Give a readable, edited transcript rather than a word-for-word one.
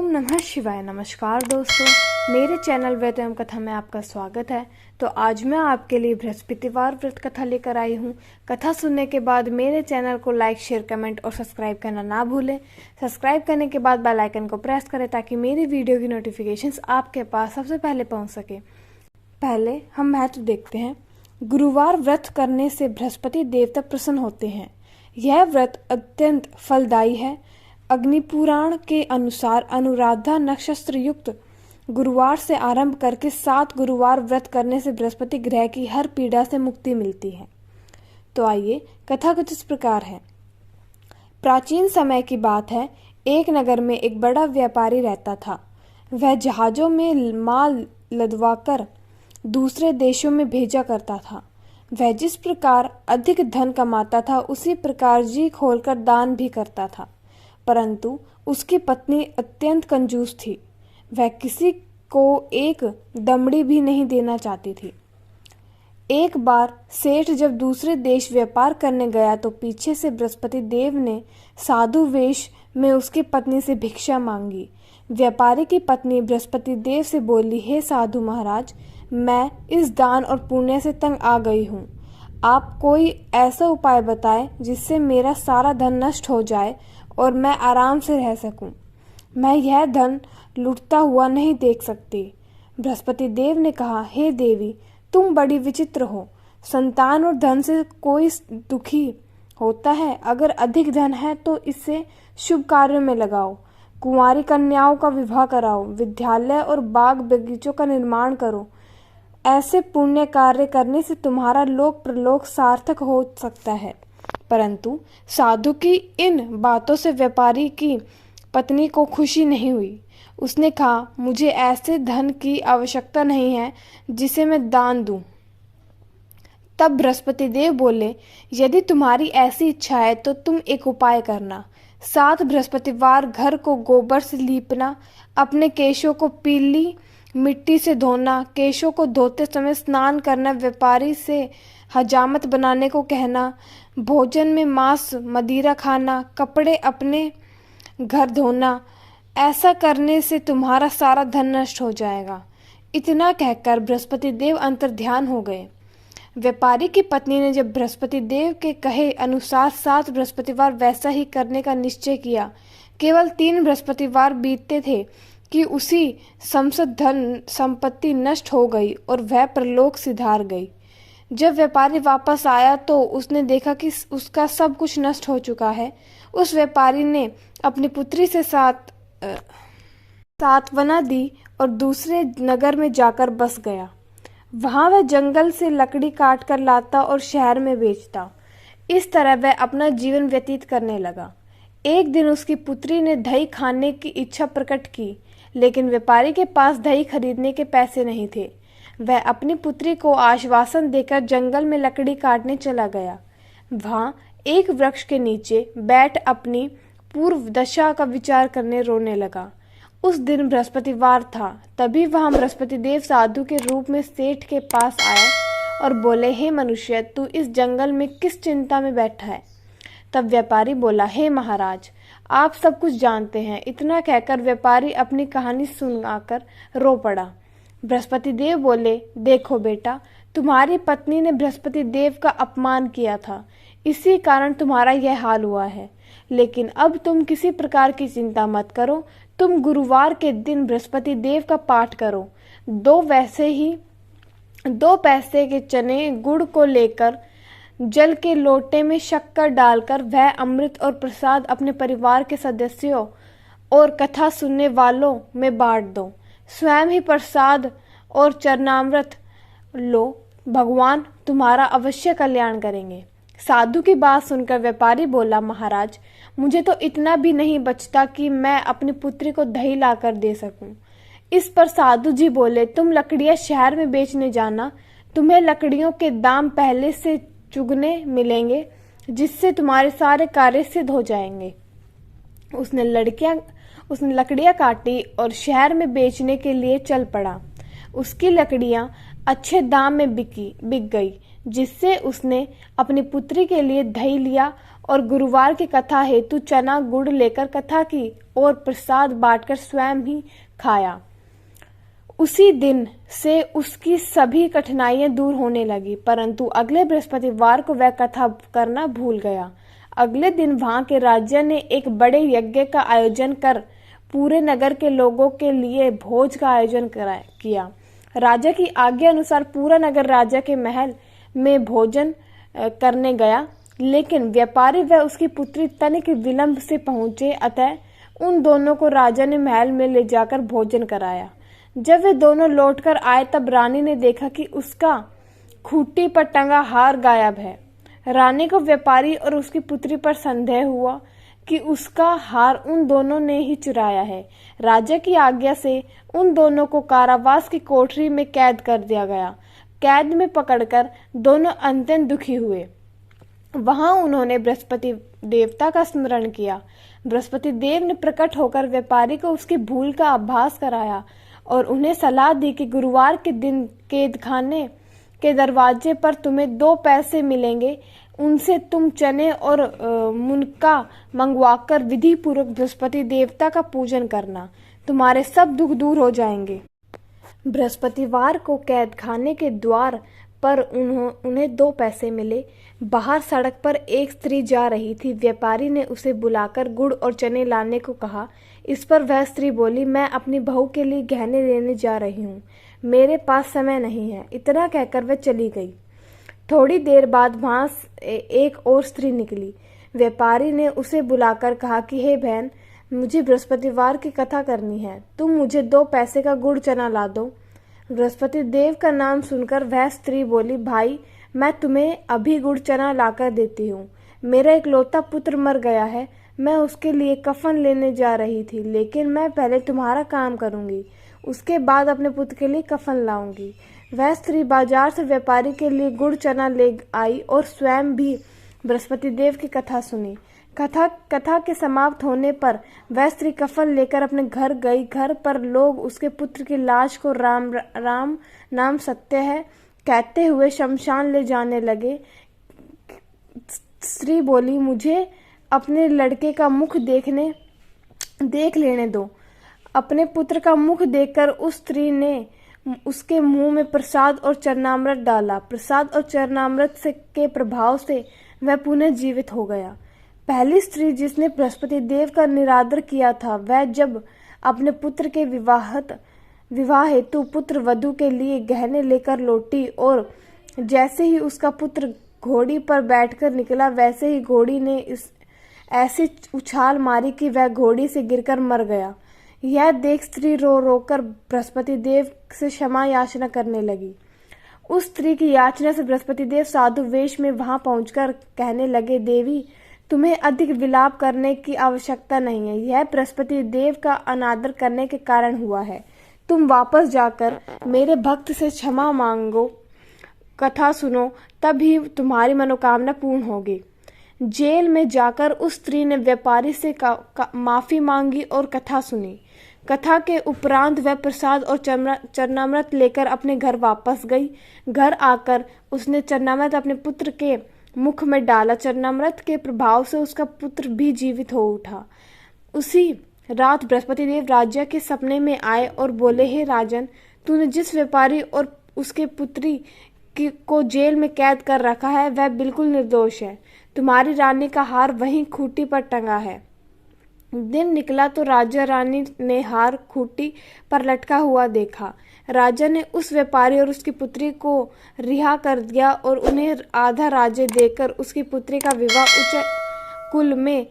नमः शिवाय। नमस्कार दोस्तों, मेरे चैनल व्रत एवं कथा में आपका स्वागत है। तो आज मैं आपके लिए बृहस्पतिवार व्रत कथा लेकर आई हूँ। कथा सुनने के बाद मेरे चैनल को लाइक, शेयर, कमेंट और सब्सक्राइब करना ना भूलें। सब्सक्राइब करने के बाद बेल आइकन को प्रेस करें ताकि मेरी वीडियो की नोटिफिकेशंस आपके पास सबसे पहले पहुँच सके। पहले हम महत्व देखते हैं। गुरुवार व्रत करने से बृहस्पति देवता प्रसन्न होते हैं। यह व्रत अत्यंत फलदायी है। अग्नि पुराण के अनुसार अनुराधा नक्षत्र युक्त गुरुवार से आरंभ करके 7 गुरुवार व्रत करने से बृहस्पति ग्रह की हर पीड़ा से मुक्ति मिलती है। तो आइए, कथा कुछ इस प्रकार है। प्राचीन समय की बात है। एक नगर में एक बड़ा व्यापारी रहता था। वह जहाजों में माल लदवाकर दूसरे देशों में भेजा करता था। वह जिस प्रकार अधिक धन कमाता था उसी प्रकार जी खोलकर दान भी करता था। परंतु उसकी पत्नी अत्यंत कंजूस थी। वह किसी को एक दमड़ी भी नहीं देना चाहती थी। एक बार सेठ जब दूसरे देश व्यापार करने गया तो पीछे से बृहस्पति देव ने साधु वेश में उसकी पत्नी से भिक्षा मांगी। व्यापारी की पत्नी बृहस्पति देव से बोली, हे साधु महाराज, मैं इस दान और पुण्य से तंग आ गई हूँ। आप कोई ऐसा उपाय बताएं जिससे मेरा सारा धन नष्ट हो जाए और मैं आराम से रह सकूं। मैं यह धन लुटता हुआ नहीं देख सकती। बृहस्पति देव ने कहा, हे देवी, तुम बड़ी विचित्र हो। संतान और धन से कोई दुखी होता है। अगर अधिक धन है तो इसे शुभ कार्यों में लगाओ। कुंवारी कन्याओं का विवाह कराओ। विद्यालय और बाग बगीचों का निर्माण करो। ऐसे पुण्य कार्य करने से तुम्हारा लोक प्रलोक सार्थक हो सकता है। परंतु साधु की इन बातों से व्यापारी की पत्नी को खुशी नहीं हुई। उसने कहा, मुझे ऐसे धन की आवश्यकता नहीं है जिसे मैं दान दूं। तब बृहस्पति देव बोले, यदि तुम्हारी ऐसी इच्छा है तो तुम एक उपाय करना। 7 बृहस्पतिवार घर को गोबर से लीपना, अपने केशों को पीली मिट्टी से धोना, केशों को धोते समय स्नान करना, व्यापारी से हजामत बनाने को कहना, भोजन में मांस मदिरा खाना, कपड़े अपने घर धोना। ऐसा करने से तुम्हारा सारा धन नष्ट हो जाएगा। इतना कहकर बृहस्पति देव अंतर्ध्यान हो गए। व्यापारी की पत्नी ने जब बृहस्पति देव के कहे अनुसार 7 बृहस्पतिवार वैसा ही करने का निश्चय किया। केवल 3 बृहस्पतिवार बीतते थे कि उसी समस्त धन संपत्ति नष्ट हो गई और वह परलोक सिधार गई। जब व्यापारी वापस आया तो उसने देखा कि उसका सब कुछ नष्ट हो चुका है। उस व्यापारी ने अपनी पुत्री से सांत्वना दी और दूसरे नगर में जाकर बस गया। वहां वह जंगल से लकड़ी काट कर लाता और शहर में बेचता। इस तरह वह अपना जीवन व्यतीत करने लगा। एक दिन उसकी पुत्री ने दही खाने की इच्छा प्रकट की, लेकिन व्यापारी के पास दही खरीदने के पैसे नहीं थे। वह अपनी पुत्री को आश्वासन देकर जंगल में लकड़ी काटने चला गया। वहां एक वृक्ष के नीचे बैठ अपनी पूर्व दशा का विचार करने रोने लगा। उस दिन बृहस्पतिवार था। तभी वहां बृहस्पति देव साधु के रूप में सेठ के पास आए और बोले, हे मनुष्य, तू इस जंगल में किस चिंता में बैठा है? तब व्यापारी बोला, हे महाराज, आप सब कुछ जानते हैं। इतना कहकर व्यापारी अपनी कहानी सुनाकर रो पड़ा। बृहस्पति देव बोले, देखो बेटा, तुम्हारी पत्नी ने बृहस्पति देव का अपमान किया था, इसी कारण तुम्हारा यह हाल हुआ है। लेकिन अब तुम किसी प्रकार की चिंता मत करो। तुम गुरुवार के दिन बृहस्पति देव का पाठ करो। 2 पैसे के चने गुड़ को लेकर जल के लोटे में शक्कर डालकर वह अमृत और प्रसाद अपने परिवार के सदस्यों और कथा सुनने वालों में बांट दो। स्वयं ही प्रसाद और चरणामृत लो। भगवान तुम्हारा अवश्य कल्याण करेंगे। साधु की बात सुनकर व्यापारी बोला, महाराज, मुझे तो इतना भी नहीं बचता कि मैं अपनी पुत्री को दही लाकर दे सकूं। इस पर साधु जी बोले, तुम लकड़ियां शहर में बेचने जाना। तुम्हें लकड़ियों के दाम पहले से चुगने मिलेंगे, जिससे तुम्हारे सारे कार्य सिद्ध हो जाएंगे। उसने लकड़ियां काटी और शहर में बेचने के लिए चल पड़ा। उसकी लकड़ियां अच्छे दाम में बिक गई, जिससे उसने अपनी पुत्री के लिए दही लिया और गुरुवार की कथा हेतु चना गुड़ लेकर कथा की और प्रसाद बांटकर स्वयं ही खाया। उसी दिन से उसकी सभी कठिनाइयां दूर होने लगी, परंतु अगले बृहस्पतिवार को वह कथा करना भूल गया। अगले दिन वहां के राजा ने एक बड़े यज्ञ का आयोजन कर पूरे नगर के लोगों के लिए भोज का आयोजन किया। राजा की आज्ञा अनुसार पूरा नगर राजा के महल में भोजन करने गया, लेकिन व्यापारी व उसकी पुत्री तनिक विलंब से पहुंचे, अतः उन दोनों को राजा ने महल में ले जाकर भोजन कराया। जब वे दोनों लौटकर आए तब रानी ने देखा कि उसका खूंटी पर टंगा हार गायब है। रानी को व्यापारी और उसकी पुत्री पर संदेह हुआ कि उसका हार उन दोनों ने ही चुराया है। राजा की आज्ञा से उन दोनों को कारावास की कोठरी में कैद कर दिया गया। कैद में पकड़कर दोनों अत्यंत दुखी हुए। वहां उन्होंने बृहस्पति देवता का स्मरण किया। बृहस्पति देव ने प्रकट होकर व्यापारी को उसकी भूल का आभास कराया और उन्हें सलाह दी कि गुरुवार के दिन कैद खाने के दरवाजे पर तुम्हें 2 पैसे मिलेंगे, उनसे तुम चने और मुनका मंगवाकर विधि पूर्वक बृहस्पति देवता का पूजन करना, तुम्हारे सब दुख दूर हो जाएंगे। बृहस्पतिवार को कैद खाने के द्वार पर उन्हें 2 पैसे मिले। बाहर सड़क पर एक स्त्री जा रही थी। व्यापारी ने उसे बुलाकर गुड़ और चने लाने को कहा। इस पर वह स्त्री बोली, मैं अपनी बहू के लिए गहने लेने जा रही हूँ, मेरे पास समय नहीं है। इतना कहकर वह चली गई। थोड़ी देर बाद वहां एक और स्त्री निकली। व्यापारी ने उसे बुलाकर कहा कि हे बहन, मुझे बृहस्पतिवार की कथा करनी है, तुम मुझे 2 पैसे का गुड़ चना ला दो। बृहस्पति देव का नाम सुनकर वह स्त्री बोली, भाई मैं तुम्हें अभी गुड़ चना लाकर देती हूँ। मेरा इकलौता पुत्र मर गया है, मैं उसके लिए कफन लेने जा रही थी, लेकिन मैं पहले तुम्हारा काम करूंगी, उसके बाद अपने पुत्र के लिए कफन लाऊंगी। वह स्त्री बाजार से व्यापारी के लिए गुड़ चना ले आई और स्वयं भी बृहस्पति देव की कथा सुनी। कथा के समाप्त होने पर वह स्त्री कफन लेकर अपने घर गई। घर पर लोग उसके पुत्र की लाश को राम राम नाम सत्य है कहते हुए शमशान ले जाने लगे। स्त्री बोली, मुझे अपने लड़के का मुख देख लेने दो। अपने पुत्र का मुख देखकर उस स्त्री ने उसके मुंह में प्रसाद और चरणामृत डाला। प्रसाद और चरणामृत से के प्रभाव से वह पुनः जीवित हो गया। पहली स्त्री जिसने बृहस्पति देव का निरादर किया था, वह जब अपने पुत्र के विवाह हेतु पुत्र वधू के लिए गहने लेकर लौटी और जैसे ही उसका पुत्र घोड़ी पर बैठकर निकला, वैसे ही घोड़ी ने ऐसी उछाल मारी कि वह घोड़ी से गिरकर मर गया। यह देख स्त्री रो रोकर बृहस्पति देव से क्षमा याचना करने लगी। उस स्त्री की याचना से बृहस्पति देव साधु वेश में वहां पहुंचकर कहने लगे, देवी तुम्हें अधिक विलाप करने की आवश्यकता नहीं है, यह बृहस्पति देव का अनादर करने के कारण हुआ है। तुम वापस जाकर मेरे भक्त से क्षमा मांगो, कथा सुनो, तभी तुम्हारी मनोकामना पूर्ण होगी। जेल में जाकर उस स्त्री ने व्यापारी से माफी मांगी और कथा सुनी। कथा के उपरांत वह प्रसाद और चरणामृत लेकर अपने घर वापस गई। घर आकर उसने चरणामृत अपने पुत्र के मुख में डाला। चरणामृत के प्रभाव से उसका पुत्र भी जीवित हो उठा। उसी रात बृहस्पति देव राजा के सपने में आए और बोले, हे राजन, तूने जिस व्यापारी और उसके पुत्री को जेल में कैद कर रखा है वह बिल्कुल निर्दोष है। तुम्हारी रानी का हार वहीं खूंटी पर टंगा है। दिन निकला तो राजा रानी ने हार खूंटी पर लटका हुआ देखा। राजा ने उस व्यापारी और उसकी पुत्री को रिहा कर दिया और उन्हें आधा राज्य देकर उसकी पुत्री का विवाह उच्च कुल में